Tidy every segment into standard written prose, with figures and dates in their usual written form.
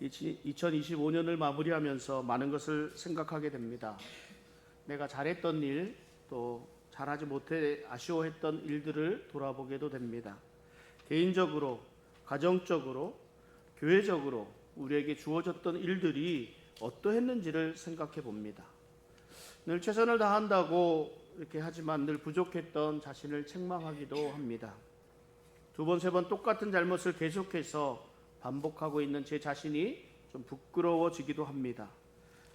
2025년을 마무리하면서 많은 것을 생각하게 됩니다. 내가 잘했던 일, 또 잘하지 못해 아쉬워했던 일들을 돌아보게도 됩니다. 개인적으로, 가정적으로, 교회적으로 우리에게 주어졌던 일들이 어떠했는지를 생각해 봅니다. 늘 최선을 다한다고 이렇게 하지만 늘 부족했던 자신을 책망하기도 합니다. 두 번, 세 번 똑같은 잘못을 계속해서 반복하고 있는 제 자신이 좀 부끄러워지기도 합니다.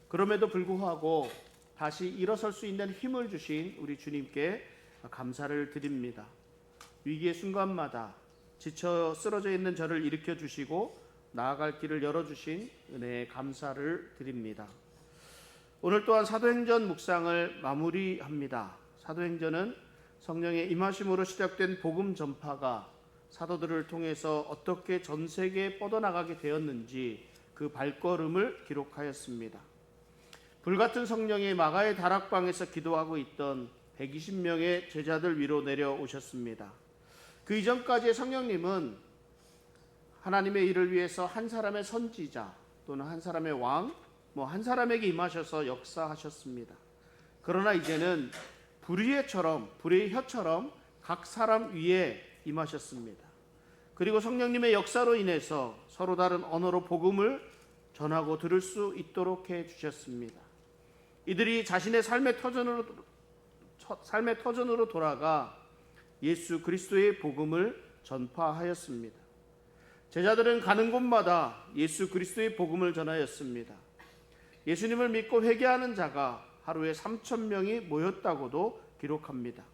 그럼에도 불구하고 다시 일어설 수 있는 힘을 주신 우리 주님께 감사를 드립니다. 위기의 순간마다 지쳐 쓰러져 있는 저를 일으켜 주시고 나아갈 길을 열어주신 은혜에 감사를 드립니다. 오늘 또한 사도행전 묵상을 마무리합니다. 사도행전은 성령의 임하심으로 시작된 복음 전파가 사도들을 통해서 어떻게 전 세계에 뻗어나가게 되었는지 그 발걸음을 기록하였습니다. 불같은 성령이 마가의 다락방에서 기도하고 있던 120명의 제자들 위로 내려오셨습니다. 그 이전까지의 성령님은 하나님의 일을 위해서 한 사람의 선지자 또는 한 사람의 왕, 한 사람에게 임하셔서 역사하셨습니다. 그러나 이제는 불의 혀처럼 각 사람 위에 임하셨습니다. 그리고 성령님의 역사로 인해서 서로 다른 언어로 복음을 전하고 들을 수 있도록 해주셨습니다. 이들이 자신의 삶의 터전으로 돌아가 예수 그리스도의 복음을 전파하였습니다. 제자들은 가는 곳마다 예수 그리스도의 복음을 전하였습니다. 예수님을 믿고 회개하는 자가 하루에 3,000명이 모였다고도 기록합니다.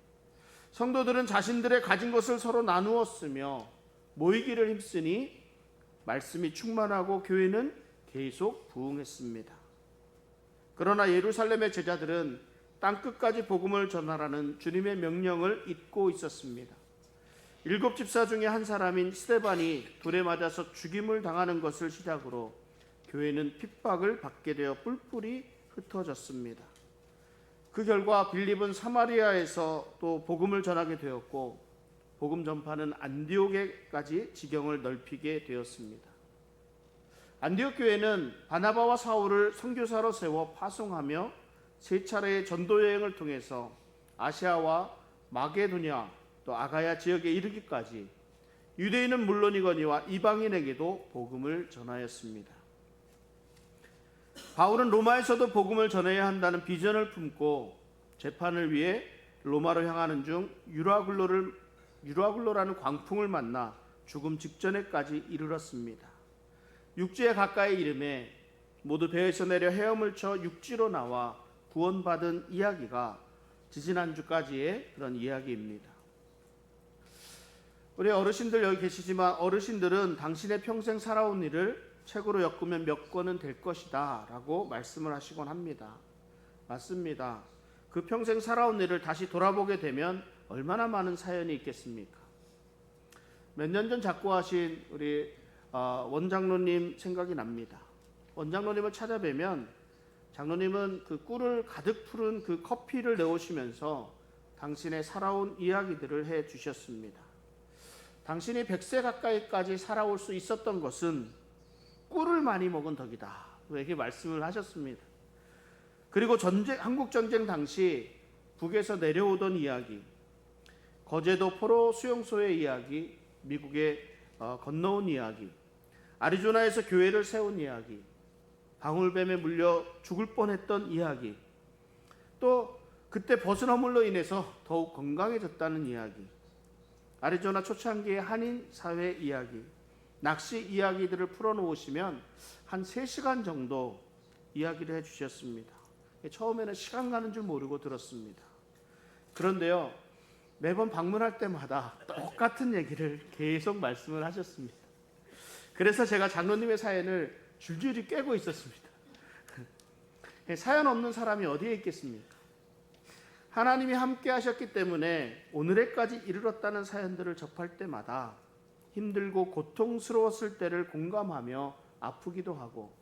성도들은 자신들의 가진 것을 서로 나누었으며 모이기를 힘쓰니 말씀이 충만하고 교회는 계속 부흥했습니다. 그러나 예루살렘의 제자들은 땅끝까지 복음을 전하라는 주님의 명령을 잊고 있었습니다. 7 집사 중에 한 사람인 스데반이 돌에 맞아서 죽임을 당하는 것을 시작으로 교회는 핍박을 받게 되어 뿔뿔이 흩어졌습니다. 그 결과 빌립은 사마리아에서 또 복음을 전하게 되었고 복음 전파는 안디옥에까지 지경을 넓히게 되었습니다. 안디옥 교회는 바나바와 사울을 선교사로 세워 파송하며 세 차례의 전도 여행을 통해서 아시아와 마게도냐 또 아가야 지역에 이르기까지 유대인은 물론이거니와 이방인에게도 복음을 전하였습니다. 바울은 로마에서도 복음을 전해야 한다는 비전을 품고 재판을 위해 로마로 향하는 중 유라굴로라는 광풍을 만나 죽음 직전에까지 이르렀습니다. 육지에 가까이 이름에 모두 배에서 내려 헤엄을 쳐 육지로 나와 구원받은 이야기가 지지난주까지의 그런 이야기입니다. 우리 어르신들 여기 계시지만 어르신들은 당신의 평생 살아온 일을 책으로 엮으면 몇 권은 될 것이다 라고 말씀을 하시곤 합니다. 맞습니다. 그 평생 살아온 일을 다시 돌아보게 되면 얼마나 많은 사연이 있겠습니까? 몇 년 전 작고하신 우리 원장로님 생각이 납니다. 원장로님을 찾아뵈면 장로님은 그 꿀을 가득 푸른 그 커피를 내오시면서 당신의 살아온 이야기들을 해 주셨습니다. 당신이 100세 가까이까지 살아올 수 있었던 것은 꿀을 많이 먹은 덕이다. 이렇게 말씀을 하셨습니다. 그리고 한국전쟁 당시 북에서 내려오던 이야기, 거제도 포로 수용소의 이야기, 미국에 건너온 이야기, 아리조나에서 교회를 세운 이야기, 방울뱀에 물려 죽을 뻔했던 이야기, 또 그때 버스 허물로 인해서 더욱 건강해졌다는 이야기, 아리조나 초창기의 한인 사회 이야기, 낚시 이야기들을 풀어놓으시면 한 3시간 정도 이야기를 해주셨습니다. 처음에는 시간 가는 줄 모르고 들었습니다. 그런데요, 매번 방문할 때마다 똑같은 얘기를 계속 말씀을 하셨습니다. 그래서 제가 장로님의 사연을 줄줄이 꿰고 있었습니다. 사연 없는 사람이 어디에 있겠습니까? 하나님이 함께 하셨기 때문에 오늘에까지 이르렀다는 사연들을 접할 때마다 힘들고 고통스러웠을 때를 공감하며 아프기도 하고,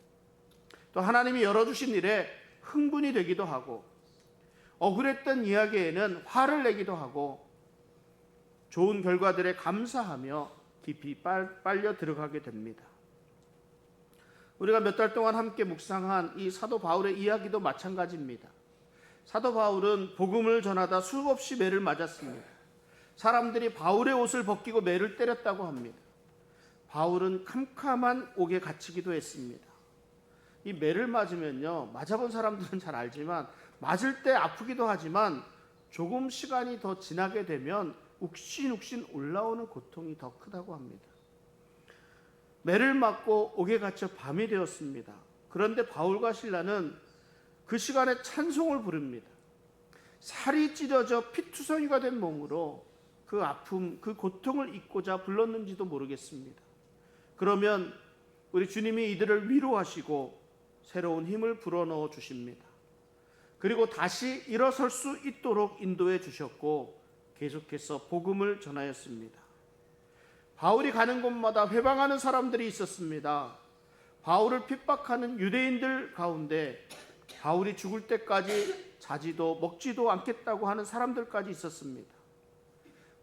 또 하나님이 열어주신 일에 흥분이 되기도 하고, 억울했던 이야기에는 화를 내기도 하고, 좋은 결과들에 감사하며 깊이 빨려 들어가게 됩니다. 우리가 몇 달 동안 함께 묵상한 이 사도 바울의 이야기도 마찬가지입니다. 사도 바울은 복음을 전하다 수없이 매를 맞았습니다. 사람들이 바울의 옷을 벗기고 매를 때렸다고 합니다. 바울은 캄캄한 옥에 갇히기도 했습니다. 이 매를 맞으면요, 맞아본 사람들은 잘 알지만 맞을 때 아프기도 하지만 조금 시간이 더 지나게 되면 욱신욱신 올라오는 고통이 더 크다고 합니다. 매를 맞고 옥에 갇혀 밤이 되었습니다. 그런데 바울과 실라는 그 시간에 찬송을 부릅니다. 살이 찢어져 피투성이가 된 몸으로 그 아픔, 그 고통을 잊고자 불렀는지도 모르겠습니다. 그러면 우리 주님이 이들을 위로하시고 새로운 힘을 불어넣어 주십니다. 그리고 다시 일어설 수 있도록 인도해 주셨고 계속해서 복음을 전하였습니다. 바울이 가는 곳마다 회방하는 사람들이 있었습니다. 바울을 핍박하는 유대인들 가운데 바울이 죽을 때까지 자지도 먹지도 않겠다고 하는 사람들까지 있었습니다.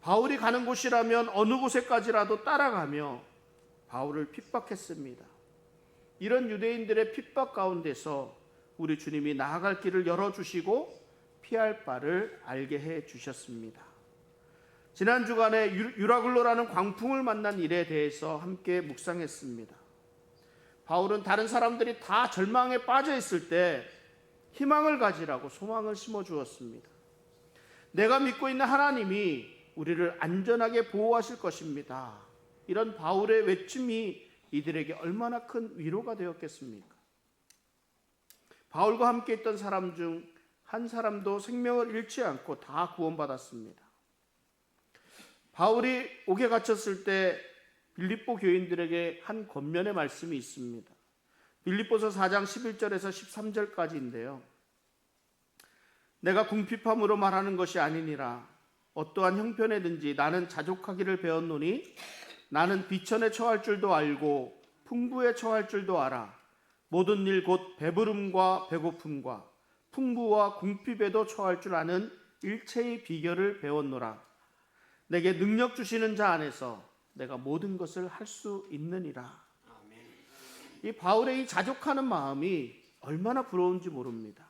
바울이 가는 곳이라면 어느 곳에까지라도 따라가며 바울을 핍박했습니다. 이런 유대인들의 핍박 가운데서 우리 주님이 나아갈 길을 열어주시고 피할 바를 알게 해 주셨습니다. 지난 주간에 유라굴로라는 광풍을 만난 일에 대해서 함께 묵상했습니다. 바울은 다른 사람들이 다 절망에 빠져 있을 때 희망을 가지라고 소망을 심어 주었습니다. 내가 믿고 있는 하나님이 우리를 안전하게 보호하실 것입니다. 이런 바울의 외침이 이들에게 얼마나 큰 위로가 되었겠습니까? 바울과 함께 있던 사람 중 한 사람도 생명을 잃지 않고 다 구원받았습니다. 바울이 옥에 갇혔을 때 빌립보 교인들에게 한 권면의 말씀이 있습니다. 빌립보서 4장 11절에서 13절까지인데요. 내가 궁핍함으로 말하는 것이 아니니라. 어떠한 형편에든지 나는 자족하기를 배웠노니 나는 비천에 처할 줄도 알고 풍부에 처할 줄도 알아. 모든 일 곧 배부름과 배고픔과 풍부와 궁핍에도 처할 줄 아는 일체의 비결을 배웠노라. 내게 능력 주시는 자 안에서 내가 모든 것을 할 수 있느니라. 이 바울의 이 자족하는 마음이 얼마나 부러운지 모릅니다.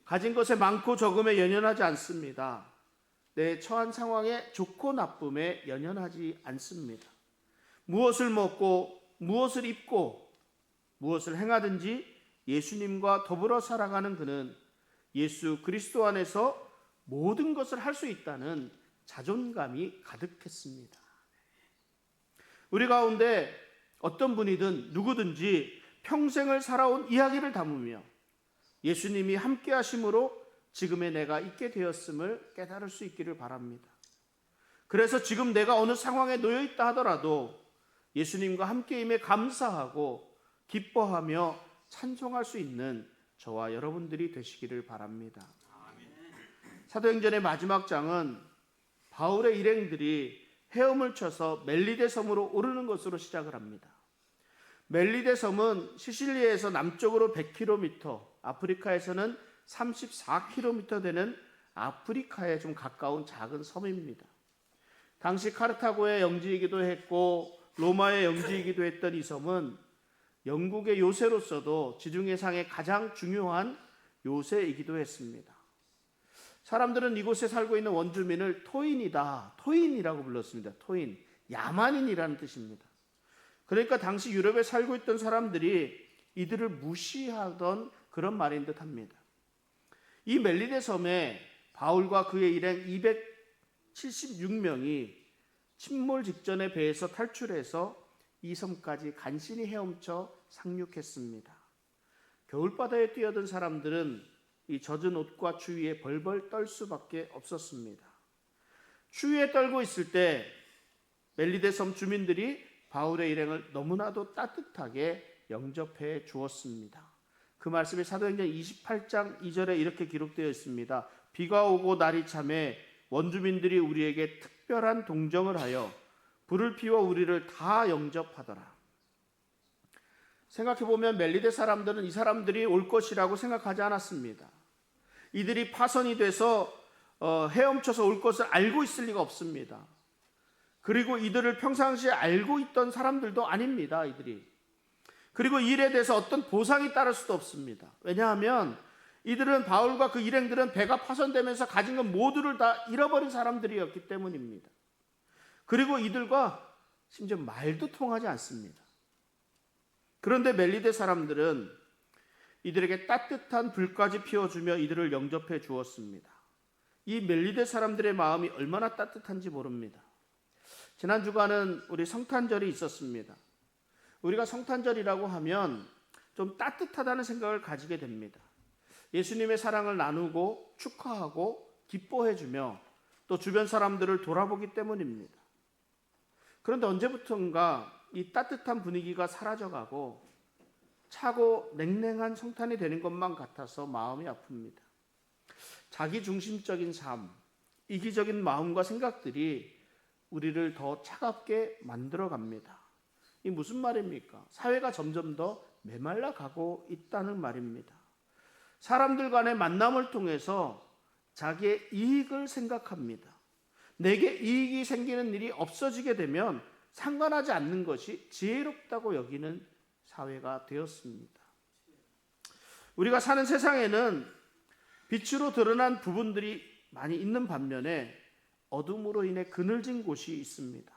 가진 것에 많고 적음에 연연하지 않습니다. 내 처한 상황에 좋고 나쁨에 연연하지 않습니다. 무엇을 먹고 무엇을 입고 무엇을 행하든지 예수님과 더불어 살아가는 그는 예수 그리스도 안에서 모든 것을 할 수 있다는 자존감이 가득했습니다. 우리 가운데 어떤 분이든 누구든지 평생을 살아온 이야기를 담으며 예수님이 함께 하심으로 지금의 내가 있게 되었음을 깨달을 수 있기를 바랍니다. 그래서 지금 내가 어느 상황에 놓여 있다 하더라도 예수님과 함께임에 감사하고 기뻐하며 찬송할 수 있는 저와 여러분들이 되시기를 바랍니다. 사도행전의 마지막 장은 바울의 일행들이 헤엄을 쳐서 멜리데 섬으로 오르는 것으로 시작을 합니다. 멜리데 섬은 시실리에서 남쪽으로 100km, 아프리카에서는 34km 되는 아프리카에 좀 가까운 작은 섬입니다. 당시 카르타고의 영지이기도 했고 로마의 영지이기도 했던 이 섬은 영국의 요새로서도 지중해상의 가장 중요한 요새이기도 했습니다. 사람들은 이곳에 살고 있는 원주민을 토인이다, 토인이라고 불렀습니다. 토인, 야만인이라는 뜻입니다. 그러니까 당시 유럽에 살고 있던 사람들이 이들을 무시하던 그런 말인 듯합니다. 이 멜리데 섬에 바울과 그의 일행 276명이 침몰 직전의 배에서 탈출해서 이 섬까지 간신히 헤엄쳐 상륙했습니다. 겨울바다에 뛰어든 사람들은 이 젖은 옷과 추위에 벌벌 떨 수밖에 없었습니다. 추위에 떨고 있을 때 멜리데 섬 주민들이 바울의 일행을 너무나도 따뜻하게 영접해 주었습니다. 그 말씀이 사도행전 28장 2절에 이렇게 기록되어 있습니다. 비가 오고 날이 참해 원주민들이 우리에게 특별한 동정을 하여 불을 피워 우리를 다 영접하더라. 생각해보면 멜리데 사람들은 이 사람들이 올 것이라고 생각하지 않았습니다. 이들이 파선이 돼서 헤엄쳐서 올 것을 알고 있을 리가 없습니다. 그리고 이들을 평상시에 알고 있던 사람들도 아닙니다. 이들이 그리고 이 일에 대해서 어떤 보상이 따를 수도 없습니다. 왜냐하면 이들은 바울과 그 일행들은 배가 파손되면서 가진 것 모두를 다 잃어버린 사람들이었기 때문입니다. 그리고 이들과 심지어 말도 통하지 않습니다. 그런데 멜리데 사람들은 이들에게 따뜻한 불까지 피워주며 이들을 영접해 주었습니다. 이 멜리데 사람들의 마음이 얼마나 따뜻한지 모릅니다. 지난 주간은 우리 성탄절이 있었습니다. 우리가 성탄절이라고 하면 좀 따뜻하다는 생각을 가지게 됩니다. 예수님의 사랑을 나누고 축하하고 기뻐해주며 또 주변 사람들을 돌아보기 때문입니다. 그런데 언제부턴가 이 따뜻한 분위기가 사라져가고 차고 냉랭한 성탄이 되는 것만 같아서 마음이 아픕니다. 자기중심적인 삶, 이기적인 마음과 생각들이 우리를 더 차갑게 만들어갑니다. 이 무슨 말입니까? 사회가 점점 더 메말라가고 있다는 말입니다. 사람들 간의 만남을 통해서 자기의 이익을 생각합니다. 내게 이익이 생기는 일이 없어지게 되면 상관하지 않는 것이 지혜롭다고 여기는 사회가 되었습니다. 우리가 사는 세상에는 빛으로 드러난 부분들이 많이 있는 반면에 어둠으로 인해 그늘진 곳이 있습니다.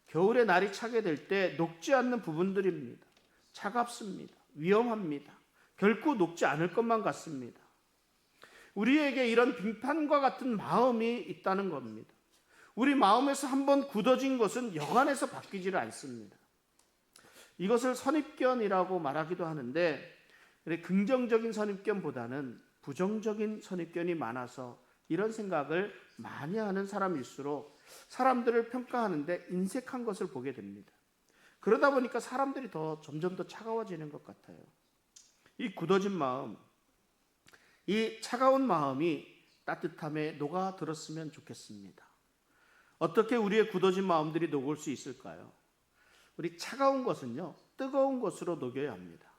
겨울에 날이 차게 될 때 녹지 않는 부분들입니다. 차갑습니다. 위험합니다. 결코 녹지 않을 것만 같습니다. 우리에게 이런 빙판과 같은 마음이 있다는 겁니다. 우리 마음에서 한번 굳어진 것은 여간해서 바뀌지를 않습니다. 이것을 선입견이라고 말하기도 하는데 긍정적인 선입견보다는 부정적인 선입견이 많아서 이런 생각을 많이 하는 사람일수록 사람들을 평가하는데 인색한 것을 보게 됩니다. 그러다 보니까 사람들이 점점 더 차가워지는 것 같아요. 이 굳어진 마음, 이 차가운 마음이 따뜻함에 녹아들었으면 좋겠습니다. 어떻게 우리의 굳어진 마음들이 녹을 수 있을까요? 우리 차가운 것은요, 뜨거운 것으로 녹여야 합니다.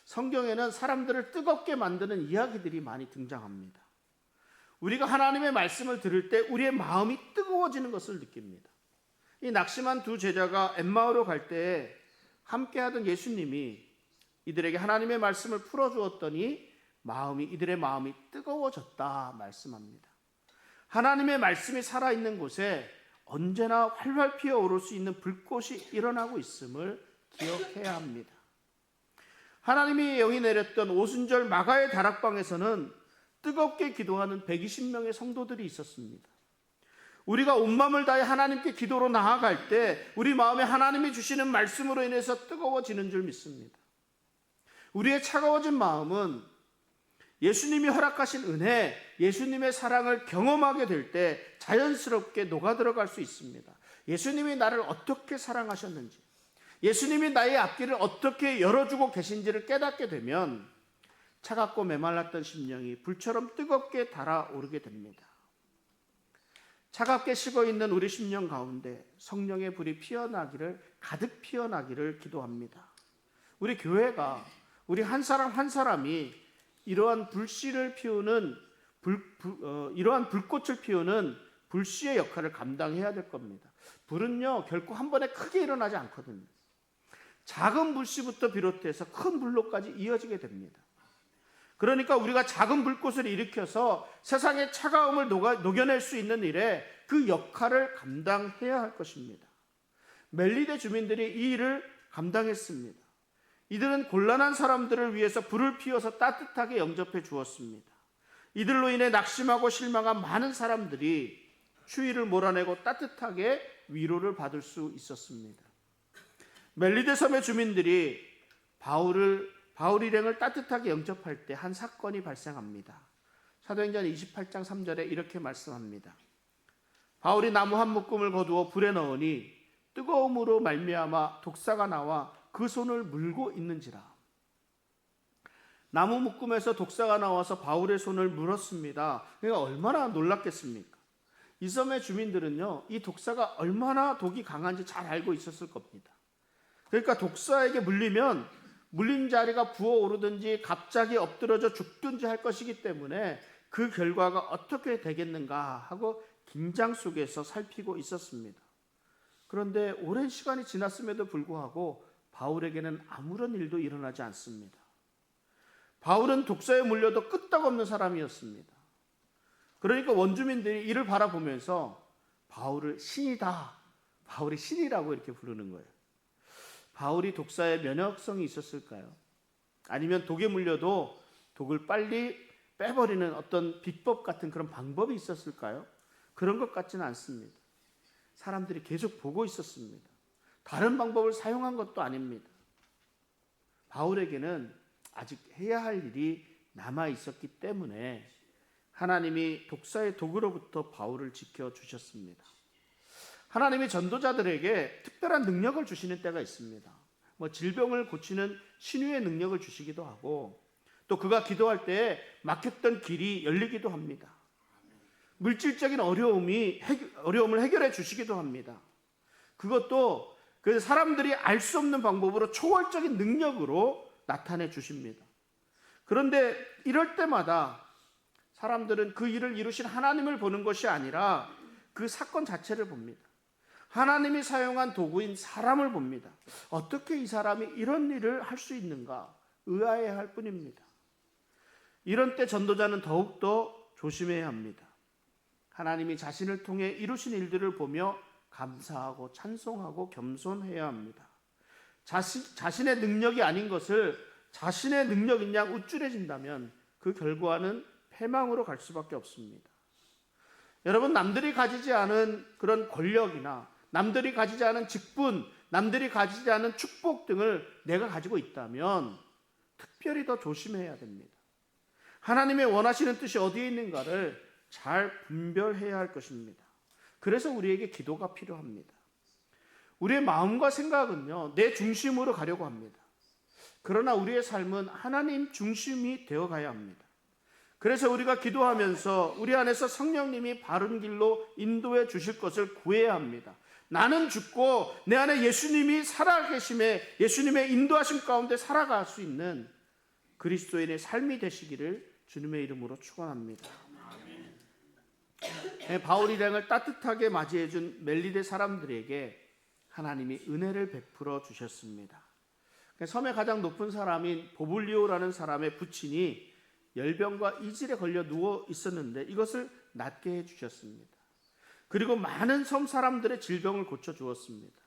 성경에는 사람들을 뜨겁게 만드는 이야기들이 많이 등장합니다. 우리가 하나님의 말씀을 들을 때 우리의 마음이 뜨거워지는 것을 느낍니다. 이 낙심한 두 제자가 엠마오로 갈 때 함께하던 예수님이 이들에게 하나님의 말씀을 풀어주었더니 이들의 마음이 뜨거워졌다 말씀합니다. 하나님의 말씀이 살아있는 곳에 언제나 활활 피어오를 수 있는 불꽃이 일어나고 있음을 기억해야 합니다. 하나님이 영이 내렸던 오순절 마가의 다락방에서는 뜨겁게 기도하는 120명의 성도들이 있었습니다. 우리가 온 마음을 다해 하나님께 기도로 나아갈 때 우리 마음에 하나님이 주시는 말씀으로 인해서 뜨거워지는 줄 믿습니다. 우리의 차가워진 마음은 예수님이 허락하신 은혜, 예수님의 사랑을 경험하게 될 때 자연스럽게 녹아들어갈 수 있습니다. 예수님이 나를 어떻게 사랑하셨는지, 예수님이 나의 앞길을 어떻게 열어주고 계신지를 깨닫게 되면 차갑고 메말랐던 심령이 불처럼 뜨겁게 달아오르게 됩니다. 차갑게 식어있는 우리 심령 가운데 성령의 불이 가득 피어나기를 기도합니다. 우리 교회가, 우리 한 사람 한 사람이 이러한 불꽃을 피우는 불씨의 역할을 감당해야 될 겁니다. 불은요, 결코 한 번에 크게 일어나지 않거든요. 작은 불씨부터 비롯해서 큰 불로까지 이어지게 됩니다. 그러니까 우리가 작은 불꽃을 일으켜서 세상의 차가움을 녹여낼 수 있는 일에 그 역할을 감당해야 할 것입니다. 멜리데 주민들이 이 일을 감당했습니다. 이들은 곤란한 사람들을 위해서 불을 피워서 따뜻하게 영접해 주었습니다. 이들로 인해 낙심하고 실망한 많은 사람들이 추위를 몰아내고 따뜻하게 위로를 받을 수 있었습니다. 멜리데 섬의 주민들이 바울 일행을 따뜻하게 영접할 때 한 사건이 발생합니다. 사도행전 28장 3절에 이렇게 말씀합니다. 바울이 나무 한 묶음을 거두어 불에 넣으니 뜨거움으로 말미암아 독사가 나와 그 손을 물고 있는지라. 나무 묶음에서 독사가 나와서 바울의 손을 물었습니다. 그러니까 얼마나 놀랐겠습니까? 이 섬의 주민들은요, 이 독사가 얼마나 독이 강한지 잘 알고 있었을 겁니다. 그러니까 독사에게 물리면 물린 자리가 부어오르든지 갑자기 엎드러져 죽든지 할 것이기 때문에 그 결과가 어떻게 되겠는가 하고 긴장 속에서 살피고 있었습니다. 그런데 오랜 시간이 지났음에도 불구하고 바울에게는 아무런 일도 일어나지 않습니다. 바울은 독사에 물려도 끄떡없는 사람이었습니다. 그러니까 원주민들이 이를 바라보면서 바울을 신이다, 바울이 신이라고 이렇게 부르는 거예요. 바울이 독사에 면역성이 있었을까요? 아니면 독에 물려도 독을 빨리 빼버리는 어떤 비법 같은 그런 방법이 있었을까요? 그런 것 같지는 않습니다. 사람들이 계속 보고 있었습니다. 다른 방법을 사용한 것도 아닙니다. 바울에게는 아직 해야 할 일이 남아 있었기 때문에 하나님이 독사의 독으로부터 바울을 지켜주셨습니다. 하나님이 전도자들에게 특별한 능력을 주시는 때가 있습니다. 질병을 고치는 신유의 능력을 주시기도 하고, 또 그가 기도할 때 막혔던 길이 열리기도 합니다. 물질적인 어려움을 해결해 주시기도 합니다. 그것도 그 사람들이 알 수 없는 방법으로 초월적인 능력으로 나타내 주십니다. 그런데 이럴 때마다 사람들은 그 일을 이루신 하나님을 보는 것이 아니라 그 사건 자체를 봅니다. 하나님이 사용한 도구인 사람을 봅니다. 어떻게 이 사람이 이런 일을 할 수 있는가 의아해할 뿐입니다. 이런 때 전도자는 더욱더 조심해야 합니다. 하나님이 자신을 통해 이루신 일들을 보며 감사하고 찬송하고 겸손해야 합니다. 자신의 능력이 아닌 것을 자신의 능력인 양 우쭐해진다면 그 결과는 패망으로 갈 수밖에 없습니다. 여러분, 남들이 가지지 않은 그런 권력이나 남들이 가지지 않은 직분, 남들이 가지지 않은 축복 등을 내가 가지고 있다면 특별히 더 조심해야 됩니다. 하나님의 원하시는 뜻이 어디에 있는가를 잘 분별해야 할 것입니다. 그래서 우리에게 기도가 필요합니다. 우리의 마음과 생각은요, 내 중심으로 가려고 합니다. 그러나 우리의 삶은 하나님 중심이 되어 가야 합니다. 그래서 우리가 기도하면서 우리 안에서 성령님이 바른 길로 인도해 주실 것을 구해야 합니다. 나는 죽고 내 안에 예수님이 살아계심에 예수님의 인도하심 가운데 살아갈 수 있는 그리스도인의 삶이 되시기를 주님의 이름으로 축원합니다. 바울 일행을 따뜻하게 맞이해 준 멜리데 사람들에게 하나님이 은혜를 베풀어 주셨습니다. 섬의 가장 높은 사람인 보블리오라는 사람의 부친이 열병과 이질에 걸려 누워 있었는데 이것을 낫게 해 주셨습니다. 그리고 많은 섬 사람들의 질병을 고쳐 주었습니다.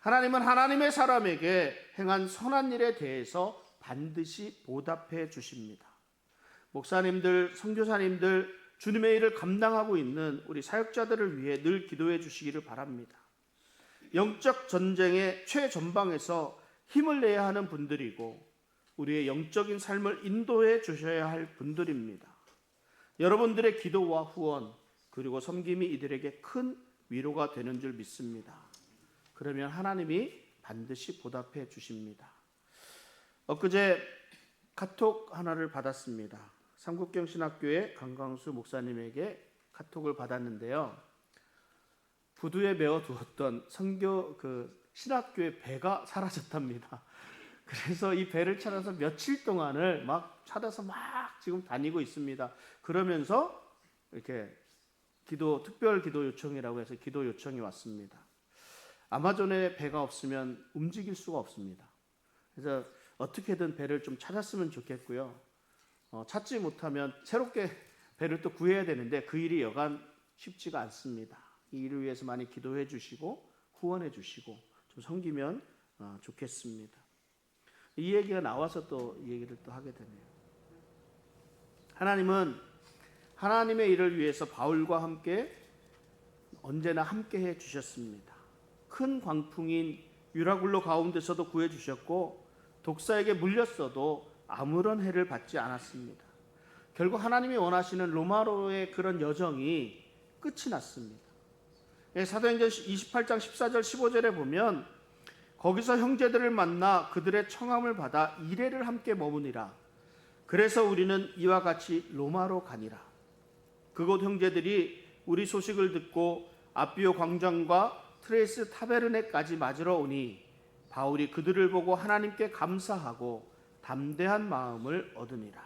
하나님은 하나님의 사람에게 행한 선한 일에 대해서 반드시 보답해 주십니다. 목사님들, 선교사님들, 주님의 일을 감당하고 있는 우리 사역자들을 위해 늘 기도해 주시기를 바랍니다. 영적 전쟁의 최전방에서 힘을 내야 하는 분들이고 우리의 영적인 삶을 인도해 주셔야 할 분들입니다. 여러분들의 기도와 후원 그리고 섬김이 이들에게 큰 위로가 되는 줄 믿습니다. 그러면 하나님이 반드시 보답해 주십니다. 엊그제 카톡 하나를 받았습니다. 삼국경 신학교의 강광수 목사님에게 카톡을 받았는데요. 부두에 메어 두었던 신학교의 배가 사라졌답니다. 그래서 이 배를 찾아서 며칠 동안을 막 찾아서 막 지금 다니고 있습니다. 그러면서 이렇게 특별 기도 요청이라고 해서 기도 요청이 왔습니다. 아마존에 배가 없으면 움직일 수가 없습니다. 그래서 어떻게든 배를 좀 찾았으면 좋겠고요. 찾지 못하면 새롭게 배를 또 구해야 되는데 그 일이 여간 쉽지가 않습니다. 이 일을 위해서 많이 기도해 주시고 후원해 주시고 좀 섬기면 좋겠습니다. 이 얘기가 나와서 또 이 얘기를 또 하게 되네요. 하나님은 하나님의 일을 위해서 바울과 함께 언제나 함께 해 주셨습니다. 큰 광풍인 유라굴로 가운데서도 구해 주셨고 독사에게 물렸어도 아무런 해를 받지 않았습니다. 결국 하나님이 원하시는 로마로의 그런 여정이 끝이 났습니다. 사도행전 28장 14절 15절에 보면 거기서 형제들을 만나 그들의 청함을 받아 이레를 함께 머무니라. 그래서 우리는 이와 같이 로마로 가니라. 그곳 형제들이 우리 소식을 듣고 아비오 광장과 트레이스 타베르네까지 맞으러 오니 바울이 그들을 보고 하나님께 감사하고 담대한 마음을 얻으니라.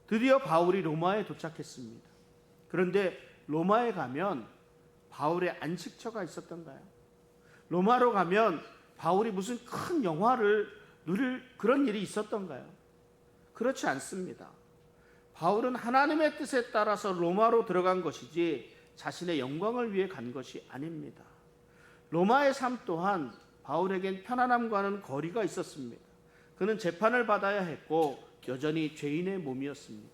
드디어 바울이 로마에 도착했습니다. 그런데 로마에 가면 바울의 안식처가 있었던가요? 로마로 가면 바울이 무슨 큰 영화를 누릴 그런 일이 있었던가요? 그렇지 않습니다. 바울은 하나님의 뜻에 따라서 로마로 들어간 것이지 자신의 영광을 위해 간 것이 아닙니다. 로마의 삶 또한 바울에겐 편안함과는 거리가 있었습니다. 그는 재판을 받아야 했고 여전히 죄인의 몸이었습니다.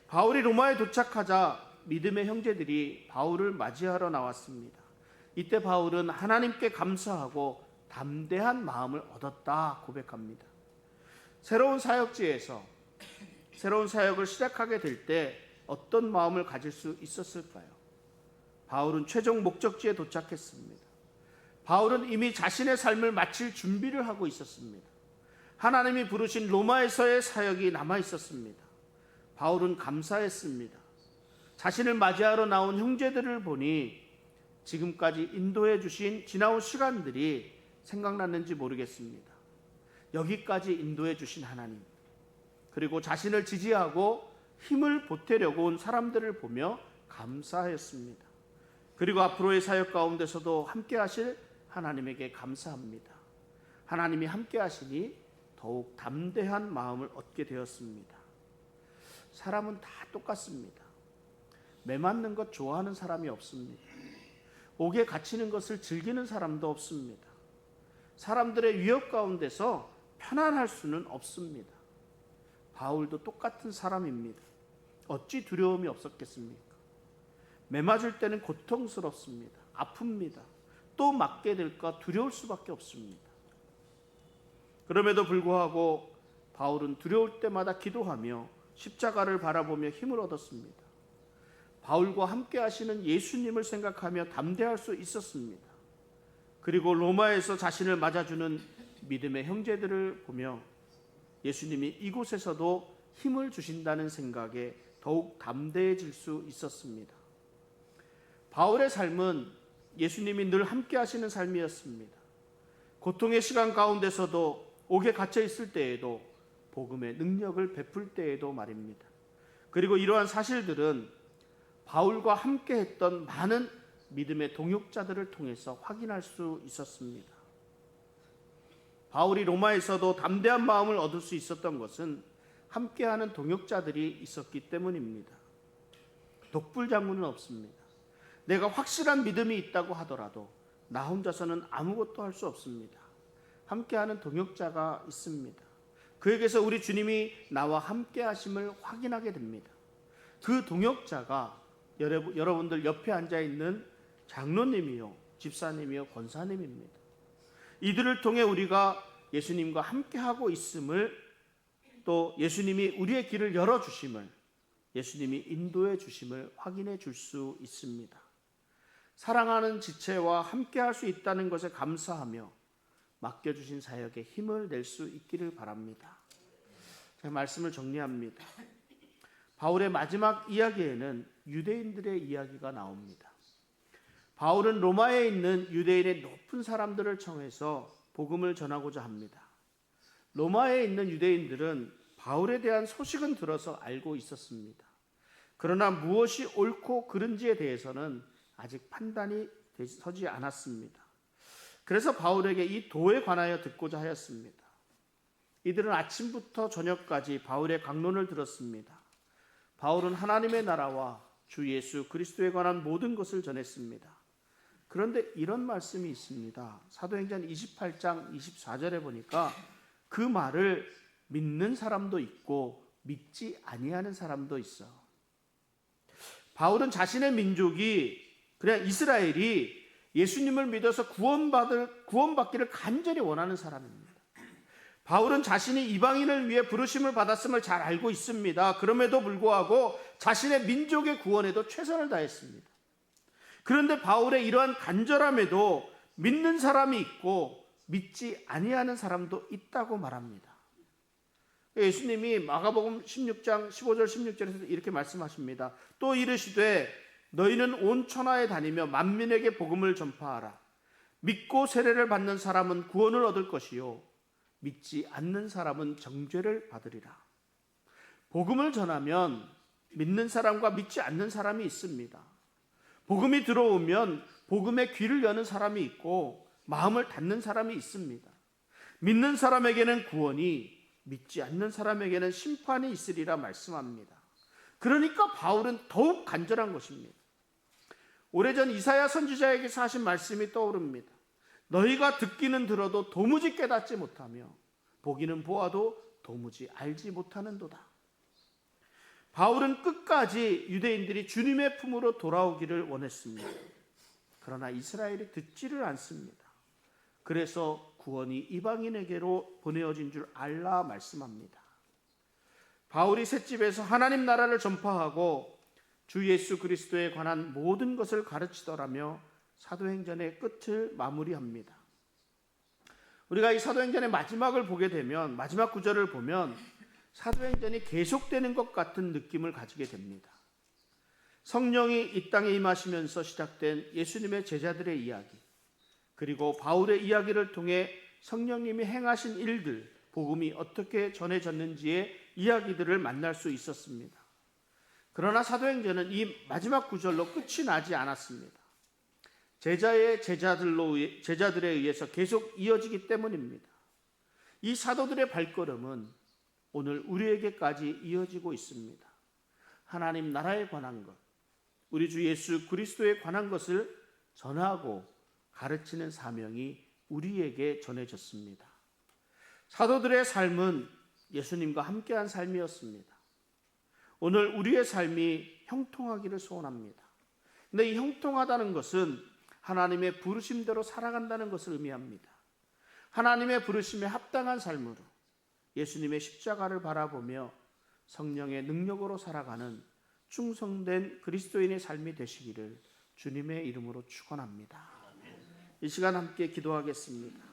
바울이 로마에 도착하자 믿음의 형제들이 바울을 맞이하러 나왔습니다. 이때 바울은 하나님께 감사하고 담대한 마음을 얻었다 고백합니다. 새로운 사역지에서 새로운 사역을 시작하게 될 때 어떤 마음을 가질 수 있었을까요? 바울은 최종 목적지에 도착했습니다. 바울은 이미 자신의 삶을 마칠 준비를 하고 있었습니다. 하나님이 부르신 로마에서의 사역이 남아 있었습니다. 바울은 감사했습니다. 자신을 맞이하러 나온 형제들을 보니 지금까지 인도해 주신 지나온 시간들이 생각났는지 모르겠습니다. 여기까지 인도해 주신 하나님, 그리고 자신을 지지하고 힘을 보태려고 온 사람들을 보며 감사했습니다. 그리고 앞으로의 사역 가운데서도 함께 하실 하나님에게 감사합니다. 하나님이 함께 하시니 더욱 담대한 마음을 얻게 되었습니다. 사람은 다 똑같습니다. 매맞는 것 좋아하는 사람이 없습니다. 옥에 갇히는 것을 즐기는 사람도 없습니다. 사람들의 위협 가운데서 편안할 수는 없습니다. 바울도 똑같은 사람입니다. 어찌 두려움이 없었겠습니까? 매맞을 때는 고통스럽습니다. 아픕니다. 또 맞게 될까 두려울 수밖에 없습니다. 그럼에도 불구하고 바울은 두려울 때마다 기도하며 십자가를 바라보며 힘을 얻었습니다. 바울과 함께 하시는 예수님을 생각하며 담대할 수 있었습니다. 그리고 로마에서 자신을 맞아주는 믿음의 형제들을 보며 예수님이 이곳에서도 힘을 주신다는 생각에 더욱 담대해질 수 있었습니다. 바울의 삶은 예수님이 늘 함께 하시는 삶이었습니다. 고통의 시간 가운데서도 옥에 갇혀 있을 때에도 복음의 능력을 베풀 때에도 말입니다. 그리고 이러한 사실들은 바울과 함께 했던 많은 믿음의 동역자들을 통해서 확인할 수 있었습니다. 바울이 로마에서도 담대한 마음을 얻을 수 있었던 것은 함께하는 동역자들이 있었기 때문입니다. 독불장군은 없습니다. 내가 확실한 믿음이 있다고 하더라도 나 혼자서는 아무것도 할 수 없습니다. 함께하는 동역자가 있습니다. 그에게서 우리 주님이 나와 함께 하심을 확인하게 됩니다. 그 동역자가 여러분들 옆에 앉아있는 장로님이요, 집사님이요, 권사님입니다. 이들을 통해 우리가 예수님과 함께하고 있음을, 또 예수님이 우리의 길을 열어주심을, 예수님이 인도해 주심을 확인해 줄 수 있습니다. 사랑하는 지체와 함께할 수 있다는 것에 감사하며 맡겨주신 사역에 힘을 낼 수 있기를 바랍니다. 제가 말씀을 정리합니다. 바울의 마지막 이야기에는 유대인들의 이야기가 나옵니다. 바울은 로마에 있는 유대인의 높은 사람들을 청해서 복음을 전하고자 합니다. 로마에 있는 유대인들은 바울에 대한 소식은 들어서 알고 있었습니다. 그러나 무엇이 옳고 그른지에 대해서는 아직 판단이 서지 않았습니다. 그래서 바울에게 이 도에 관하여 듣고자 하였습니다. 이들은 아침부터 저녁까지 바울의 강론을 들었습니다. 바울은 하나님의 나라와 주 예수 그리스도에 관한 모든 것을 전했습니다. 그런데 이런 말씀이 있습니다. 사도행전 28장 24절에 보니까 그 말을 믿는 사람도 있고 믿지 아니하는 사람도 있어. 바울은 자신의 민족이, 그냥 이스라엘이 예수님을 믿어서 구원받기를 간절히 원하는 사람입니다. 바울은 자신이 이방인을 위해 부르심을 받았음을 잘 알고 있습니다. 그럼에도 불구하고 자신의 민족의 구원에도 최선을 다했습니다. 그런데 바울의 이러한 간절함에도 믿는 사람이 있고 믿지 아니하는 사람도 있다고 말합니다. 예수님이 마가복음 16장 15절 16절에서 이렇게 말씀하십니다. 또 이르시되 너희는 온 천하에 다니며 만민에게 복음을 전파하라. 믿고 세례를 받는 사람은 구원을 얻을 것이요 믿지 않는 사람은 정죄를 받으리라. 복음을 전하면 믿는 사람과 믿지 않는 사람이 있습니다. 복음이 들어오면 복음의 귀를 여는 사람이 있고 마음을 닫는 사람이 있습니다. 믿는 사람에게는 구원이, 믿지 않는 사람에게는 심판이 있으리라 말씀합니다. 그러니까 바울은 더욱 간절한 것입니다. 오래전 이사야 선지자에게서 하신 말씀이 떠오릅니다. 너희가 듣기는 들어도 도무지 깨닫지 못하며 보기는 보아도 도무지 알지 못하는도다. 바울은 끝까지 유대인들이 주님의 품으로 돌아오기를 원했습니다. 그러나 이스라엘이 듣지를 않습니다. 그래서 구원이 이방인에게로 보내어진 줄 알라 말씀합니다. 바울이 셋집에서 하나님 나라를 전파하고 주 예수 그리스도에 관한 모든 것을 가르치더라며 사도행전의 끝을 마무리합니다. 우리가 이 사도행전의 마지막을 보게 되면, 마지막 구절을 보면 사도행전이 계속되는 것 같은 느낌을 가지게 됩니다. 성령이 이 땅에 임하시면서 시작된 예수님의 제자들의 이야기, 그리고 바울의 이야기를 통해 성령님이 행하신 일들, 복음이 어떻게 전해졌는지의 이야기들을 만날 수 있었습니다. 그러나 사도행전은 이 마지막 구절로 끝이 나지 않았습니다. 제자들에 의해서 계속 이어지기 때문입니다. 이 사도들의 발걸음은 오늘 우리에게까지 이어지고 있습니다. 하나님 나라에 관한 것, 우리 주 예수 그리스도에 관한 것을 전하고 가르치는 사명이 우리에게 전해졌습니다. 사도들의 삶은 예수님과 함께한 삶이었습니다. 오늘 우리의 삶이 형통하기를 소원합니다. 근데 이 형통하다는 것은 하나님의 부르심대로 살아간다는 것을 의미합니다. 하나님의 부르심에 합당한 삶으로 예수님의 십자가를 바라보며 성령의 능력으로 살아가는 충성된 그리스도인의 삶이 되시기를 주님의 이름으로 축원합니다. 이 시간 함께 기도하겠습니다.